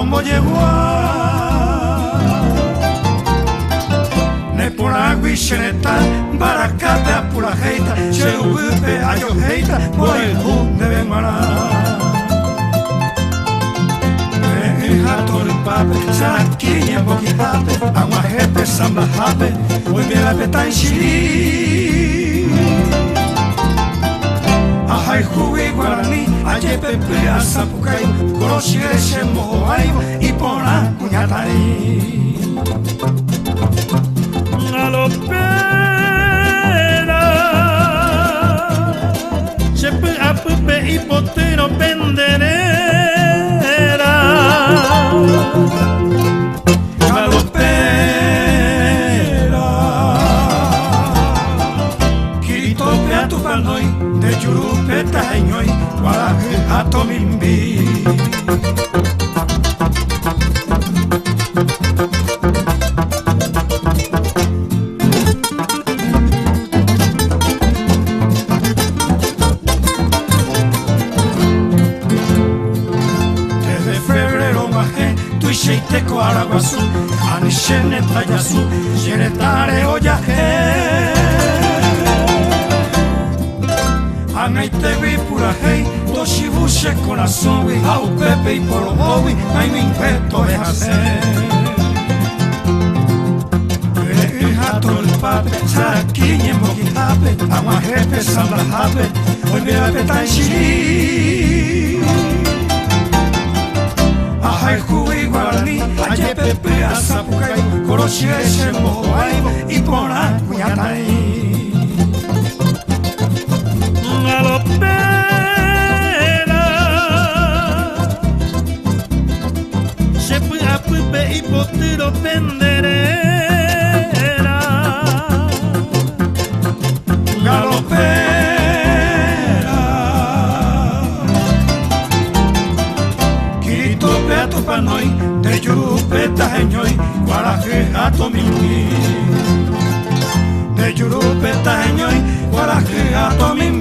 palombo llegó ne pura guicheneta baracate a pura heita cherupe ayo heita por el de bemara hato pape sakinya boki hape ama hepe samba hape hoy me la petan chili ahai hui guarani aye pepe asapukai koroshire shemo aibo ipona kunyatari galopera chepe apupe hipotero penderera galopera kirito pe atu panoi de churupe tañoi guaraje atomimbi Sheiteko araguazu, anishene tayazu, shenetare oyaje. Angaitewi purahei, toshibushe konazowi, au pepe y porobowi, aiminpeto ehase. Hato el pape, sakiñe mokihape, amajepe sambahape, hoy me apetan shiri. Ahai hui guarani, aye pepe asapukai, koroshire shemo aibo, ipona kunyatai. Galopera chepe apupe hipotero penderera Galopera kirito pe atu panoi, de yurupe tañoi, guaraje atomimbi. De yurupe tañoi, guaraje atomimbi.